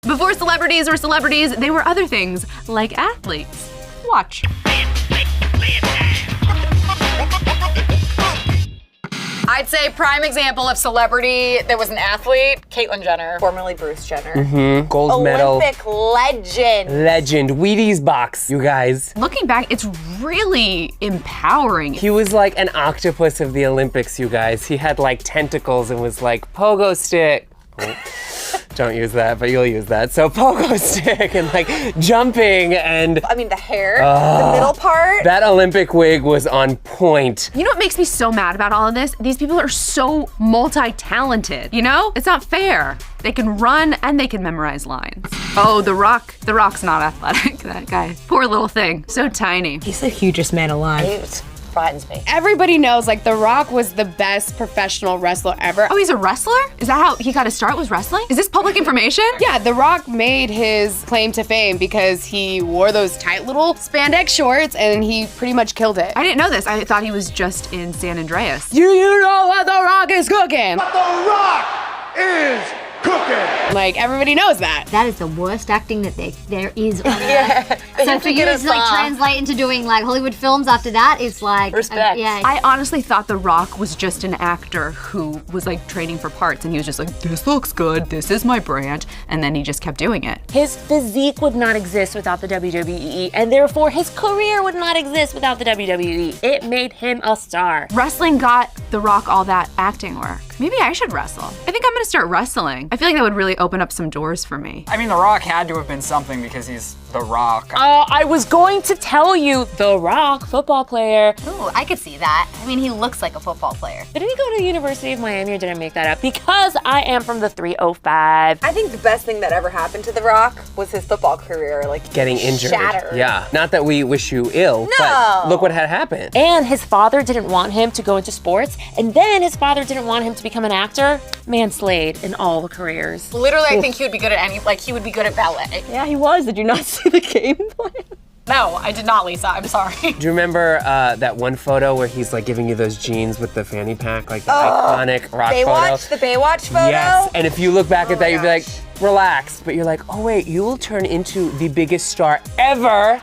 Before celebrities were celebrities, they were other things, like athletes. Watch. I'd say prime example of celebrity that was an athlete, Caitlyn Jenner. Formerly Bruce Jenner. Gold medal. Olympic legend. Legend. Wheaties box, you guys. Looking back, it's really empowering. He was like an octopus of the Olympics, you guys. He had like tentacles and was like pogo stick. Don't use that, but you'll use that. So pogo stick and like jumping and I mean, the hair, the middle part. that Olympic wig was on point. You know what makes me so mad about all of this? These people are so multi-talented, you know? It's not fair. They can run and they can memorize lines. Oh, The Rock. The Rock's not athletic, that guy. Poor little thing, so tiny. He's the hugest man alive. It frightens me. Everybody knows, like, The Rock was the best professional wrestler ever. Oh, he's a wrestler? Is that how he got his start, was wrestling? Is this public information? Yeah, The Rock made his claim to fame because he wore those tight little spandex shorts and he pretty much killed it. I didn't know this. I thought he was just in San Andreas. You know what The Rock is cooking? What The Rock is cooking. Like, everybody knows that. That is the worst acting that there is on earth. So for you to like translate into doing like Hollywood films after that, it's like Respect. yeah. I honestly thought The Rock was just an actor who was like training for parts and he was just like, this looks good, this is my brand, and then he just kept doing it. His physique would not exist without the WWE, and therefore his career would not exist without the WWE. It made him a star. Wrestling got The Rock all that acting work. Maybe I should wrestle. I think I'm gonna start wrestling. I feel like that would really open up some doors for me. I mean, The Rock had to have been something because he's The Rock. I was going to tell you, The Rock, football player. Ooh, I could see that. I mean, he looks like a football player. Did he go to the University of Miami or did I make that up? Because I am from the 305. I think the best thing that ever happened to The Rock was his football career, like Getting injured. shattered. Yeah. Not that we wish you ill, but look what had happened. And his father didn't want him to go into sports, and then his father didn't want him to become an actor. Man slayed in all the careers. Literally, I think he would be good at he would be good at ballet. Yeah, he was. Did you not see the game plan? No, I did not, Lisa. I'm sorry. Do you remember that one photo where he's like giving you those jeans with the fanny pack, like the iconic rock Baywatch, photo? the Baywatch photo? Yes, and if you look back at that, you'd be like, gosh. relax. But you're like, oh wait, you will turn into the biggest star ever.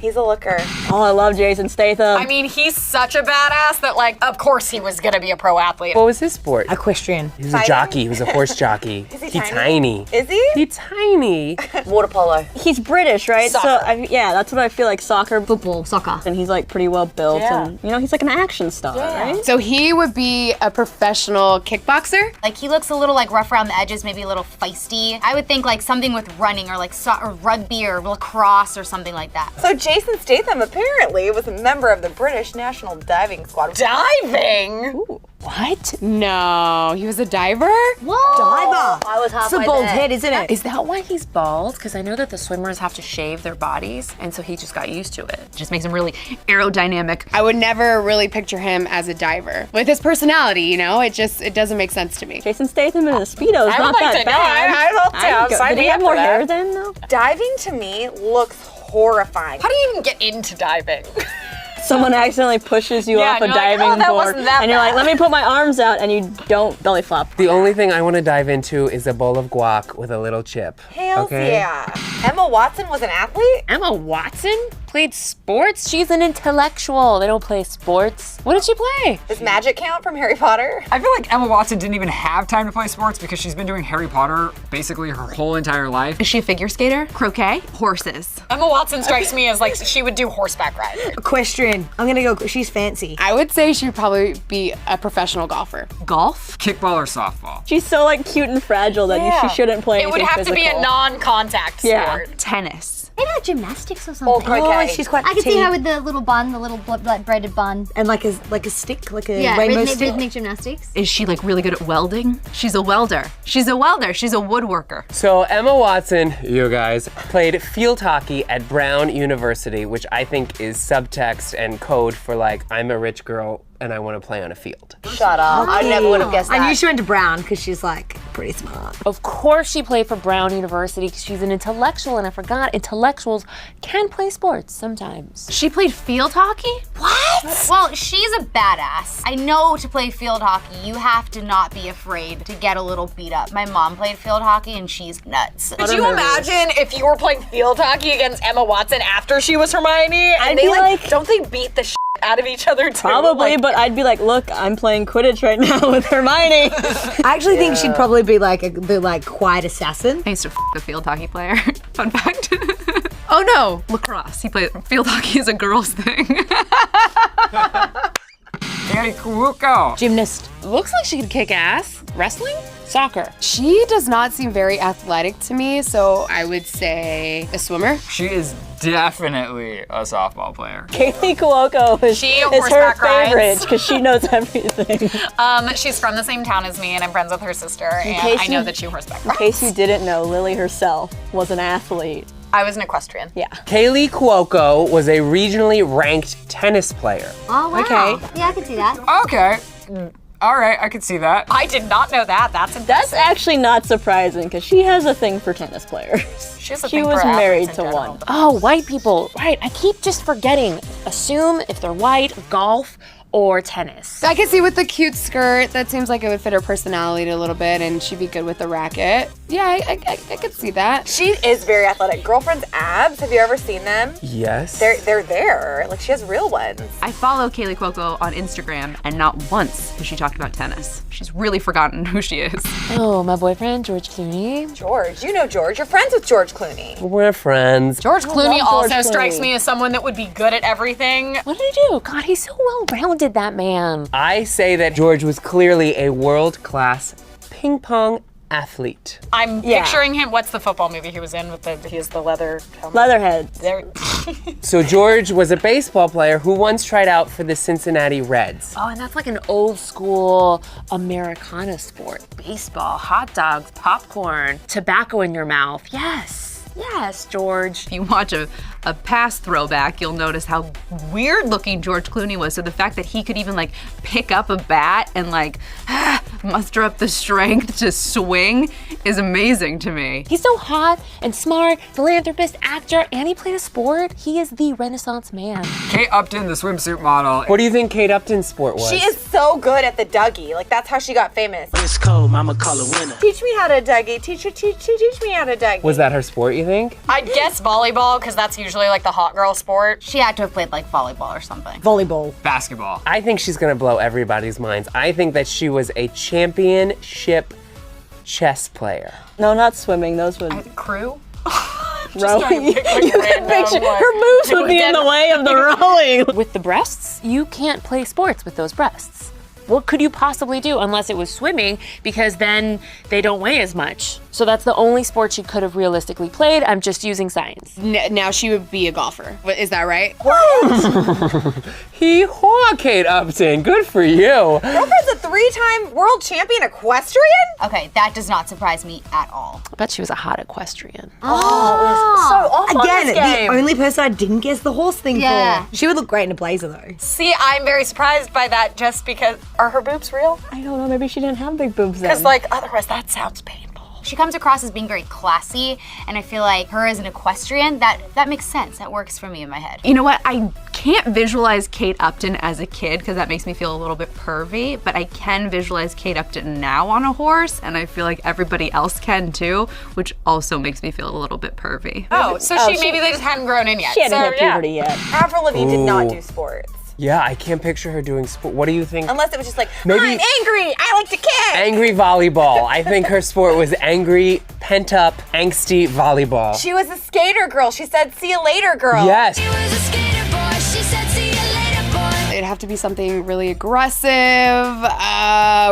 He's a looker. Oh, I love Jason Statham. I mean, he's such a badass that, like, of course he was gonna be a pro athlete. What was his sport? Equestrian. He was a Fighting? jockey. He was a horse jockey. Is he He's tiny? tiny. Is he? He's tiny. Water polo. He's British, right? Soccer. So yeah, that's what I feel like. Soccer, Football, soccer. and he's like pretty well built, Yeah. and you know he's like an action star, right? So he would be a professional kickboxer. Like he looks a little like rough around the edges, maybe a little feisty. I would think like something with running or like or rugby or lacrosse or something like that. So Jason Statham apparently was a member of the British National Diving Squad. Diving? What? No, he was a diver? Whoa! Diver. I was It's halfway a bald there. head, isn't it? Is that why he's bald? Because I know that the swimmers have to shave their bodies, and so he just got used to it. Just makes him really aerodynamic. I would never really picture him as a diver. With his personality, you know, it doesn't make sense to me. Jason Statham in a Speedo is I not would like that to know. bad. I'd love to. I'd go- Sign Did he me have up more for that. hair then, though? Diving to me looks horrifying. How do you even get into diving? Someone accidentally pushes you Yeah, off a and you're like, diving "Oh, that board, wasn't that and you're like, bad." "Let me put my arms out," and you don't belly flop. The only thing I want to dive into is a bowl of guac with a little chip. Hells okay? yeah. Emma Watson was an athlete? Emma Watson played sports? She's an intellectual. They don't play sports. What did she play? Does magic count from Harry Potter? I feel like Emma Watson didn't even have time to play sports because she's been doing Harry Potter basically her whole entire life. Is she a figure skater? Croquet? Horses. Emma Watson strikes me as like she would do horseback riding. Equestrian. I'm gonna go. She's fancy. I would say she'd probably be a professional golfer. Golf? Kickball or softball? She's so like cute and fragile that she shouldn't play It would anything have to be a physical. non-contact Yeah. sport. Tennis. Maybe like gymnastics or something. Oh, croquet. she's quite I could see petite. her with the little bun, the little like braided bun. And like a stick, like a Yeah, rainbow rhythmic, stick. rhythmic gymnastics. Is she like really good at welding? She's a welder. She's a welder. She's a woodworker. So Emma Watson, you guys, played field hockey at Brown University, which I think is subtext and code for like, I'm a rich girl and I want to play on a field. Shut up. I never would have guessed that. I knew she went to Brown because she's like pretty smart. Of course she played for Brown University because she's an intellectual, and I forgot intellectuals can play sports sometimes. She played field hockey? What? Well, she's a badass. I know to play field hockey, you have to not be afraid to get a little beat up. My mom played field hockey and she's nuts. Could you imagine if you were playing field hockey against Emma Watson after she was Hermione? And I'd they be like- don't they beat the shit out of each other too? Probably, but I'd be like, look, I'm playing Quidditch right now with Hermione. I actually think she'd probably be like the quiet assassin. I used to a field hockey player. Fun fact. Oh no, lacrosse. He played field hockey is a girl's thing. Kaylee Cuoco. Gymnast. Looks like she could kick ass. Wrestling? Soccer. She does not seem very athletic to me, so I would say a swimmer. She is definitely a softball player. Kaylee Cuoco is, She is her horseback rides. favorite because she knows everything. She's from the same town as me and I'm friends with her sister and case I know you- that she horseback In rides. case you didn't know, Lily herself was an athlete. I was an equestrian. Yeah. Kaylee Cuoco was a regionally ranked tennis player. Oh, wow. Okay. Yeah, I can see that. Okay. All right, I could see that. I did not know that. That's impressive. That's actually not surprising because she has a thing for tennis players. She has a She thing was for married athletes in to general. one. Oh, white people. Right, I keep just forgetting. Assume if they're white, golf, or tennis. I can see with the cute skirt, that seems like it would fit her personality a little bit, and she'd be good with the racket. Yeah, I could see that. She is very athletic. Girlfriend's abs, have you ever seen them? Yes. They're there. Like she has real ones. I follow Kaylee Cuoco on Instagram, and not once has she talked about tennis. She's really forgotten who she is. Oh, my boyfriend, George Clooney. George, you know George. You're friends with George Clooney. We're friends. George Clooney love also George strikes Clooney. me as someone that would be good at everything. What did he do? God, he's so well-rounded, that man. I say that George was clearly a world-class ping pong athlete. I'm Yeah. picturing him. What's the football movie he was in with he has the leather helmet? Leatherhead. There. So George was a baseball player who once tried out for the Cincinnati Reds. Oh, and that's like an old school Americana sport. Baseball, hot dogs, popcorn, tobacco in your mouth. Yes, George. If you watch a past throwback, you'll notice how weird looking George Clooney was. So the fact that he could even like pick up a bat and like muster up the strength to swing is amazing to me. He's so hot and smart, philanthropist, actor, and he played a sport. He is the Renaissance man. Kate Upton, the swimsuit model. What do you think Kate Upton's sport was? She is so good at the Dougie. Like that's how she got famous. It's cold, mama call a winner. Teach me how to Dougie. Teach me how to Dougie. Was that her sport, you think? I'd guess volleyball because that's usually like the hot girl sport. She had to have played like volleyball or something. Volleyball. Basketball. I think she's gonna blow everybody's minds. I think that she was a championship chess player. No, not swimming. Those would Crew. rowing. You could Picture her moves would be in the way of the rowing. With the breasts, you can't play sports with those breasts. What could you possibly do unless it was swimming, because then they don't weigh as much. So that's the only sport she could have realistically played. I'm just using science. Now she would be a golfer. Is that right? Hee-haw, Kate Upton. Good for you. Girlfriend's a 3-time world champion equestrian? Okay, that does not surprise me at all. I bet she was a hot equestrian. So off on Again, this game. the only person I didn't guess the horse thing Yeah. for. She would look great in a blazer though. See, I'm very surprised by that just because, are her boobs real? I don't know, maybe she didn't have big boobs then. Because like, otherwise that sounds painful. She comes across as being very classy, and I feel like her as an equestrian, that makes sense. That works for me in my head. You know what? I can't visualize Kate Upton as a kid because that makes me feel a little bit pervy, but I can visualize Kate Upton now on a horse, and I feel like everybody else can too, which also makes me feel a little bit pervy. Oh, so maybe they just hadn't grown in yet. she hadn't so, hit puberty yet. Avril Lavigne did not Ooh. do sports. Yeah, I can't picture her doing sport. What do you think? Unless it was just like, Maybe- I'm angry, I like to kick. Angry volleyball. I think her sport was angry, pent-up, angsty volleyball. She was a skater girl. She said, see you later, girl. Yes. It'd have to be something really aggressive.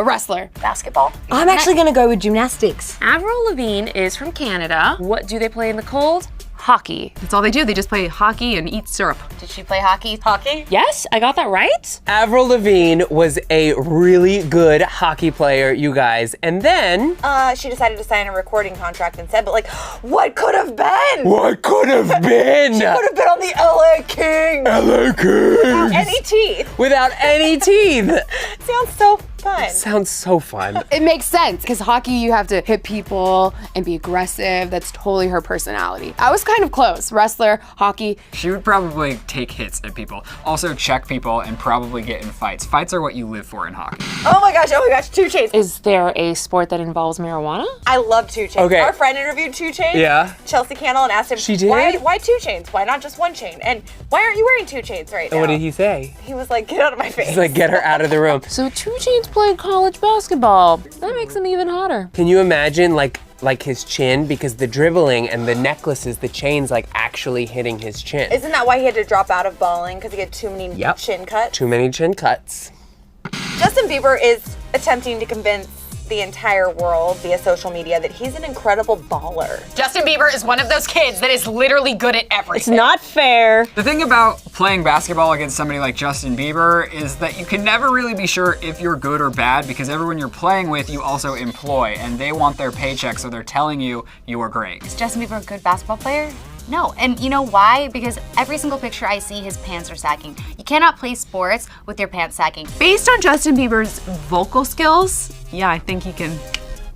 Wrestler. Basketball. I'm actually gonna go with gymnastics. Avril Lavigne is from Canada. What do they play in the cold? hockey. That's all they do. They just play hockey and eat syrup. Did she play hockey? Hockey? Yes, I got that right? Avril Lavigne was a really good hockey player, you guys. And then... She decided to sign a recording contract instead, but like, what could have been? What could have been? She could have been on the LA Kings. LA Kings. Any teeth. Without any teeth. Sounds so fun. Sounds so fun. It makes sense because hockey, you have to hit people and be aggressive. That's totally her personality. I was kind of close. Wrestler, hockey. She would probably take hits at people, also check people, and probably get in fights. Fights are what you live for in hockey. Oh my gosh, 2 Chainz. Is there a sport that involves marijuana? I love 2 Chainz. Okay. Our friend interviewed 2 Chainz. Yeah. Chelsea Cannell, and asked him, She did? Why 2 Chainz? Why not just 1 chain? And why aren't you wearing 2 Chainz right now? And what did he say? He was like, get out of my face. He's like, get her out of the room. So 2 Chainz played college basketball. That makes him even hotter. Can you imagine like his chin? Because the dribbling and the necklaces, the chains like actually hitting his chin. Isn't that why he had to drop out of bowling? Because he had too many chin cuts? Too many chin cuts. Justin Bieber is attempting to convince the entire world via social media that he's an incredible baller. Justin Bieber is one of those kids that is literally good at everything. It's not fair. The thing about playing basketball against somebody like Justin Bieber is that you can never really be sure if you're good or bad because everyone you're playing with you also employ and they want their paycheck, so they're telling you you are great. Is Justin Bieber a good basketball player? No, and you know why? Because every single picture I see, his pants are sagging. You cannot play sports with your pants sagging. Based on Justin Bieber's vocal skills, yeah, I think he can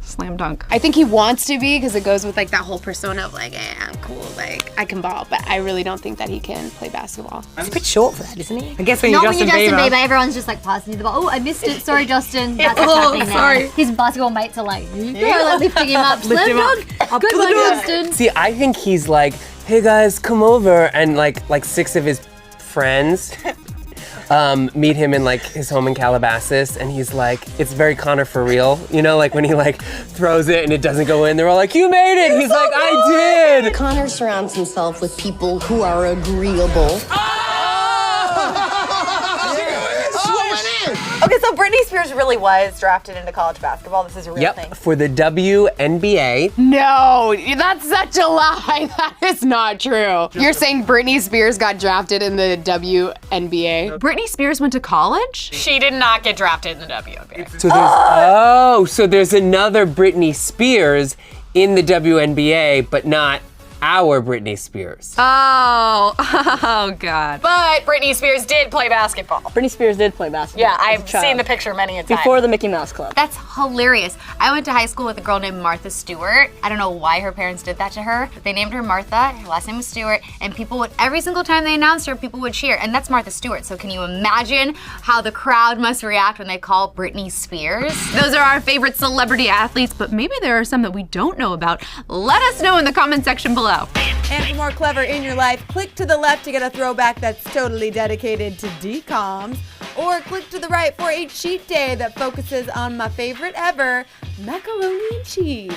slam dunk. I think he wants to be because it goes with like that whole persona of like, yeah, I'm cool, like I can ball, but I really don't think that he can play basketball. He's a bit short for that, isn't he? I guess when you're Justin Bieber, everyone's just like passing you the ball. Oh, I missed it. Sorry, Justin. That's what's happening now. His basketball mates are like, like lifting him up. Slam dunk. Good one, Justin. See, I think he's like, hey guys, come over, and like 6 of his friends meet him in like his home in Calabasas, and he's like, it's very Connor for real, you know, like when he like throws it and it doesn't go in, they're all like, you made it. He's like, I did. Connor surrounds himself with people who are agreeable. Okay, so Britney Spears really was drafted into college basketball. This is a real thing. For the WNBA. No, that's such a lie. That is not true. You're saying Britney Spears got drafted in the WNBA? Britney Spears went to college? She did not get drafted in the WNBA. So there's another Britney Spears in the WNBA, but not our Britney Spears. Oh God. But Britney Spears did play basketball. Britney Spears did play basketball. Yeah, I've seen the picture many a time. Before the Mickey Mouse Club. That's hilarious. I went to high school with a girl named Martha Stewart. I don't know why her parents did that to her, but they named her Martha. Her last name was Stewart, and people would, every single time they announced her, people would cheer, and that's Martha Stewart. So can you imagine how the crowd must react when they call Britney Spears? Those are our favorite celebrity athletes, but maybe there are some that we don't know about. Let us know in the comment section below. And for more Clever in your life, click to the left to get a throwback that's totally dedicated to DCOMs, or click to the right for a cheat day that focuses on my favorite ever, macaroni and cheese.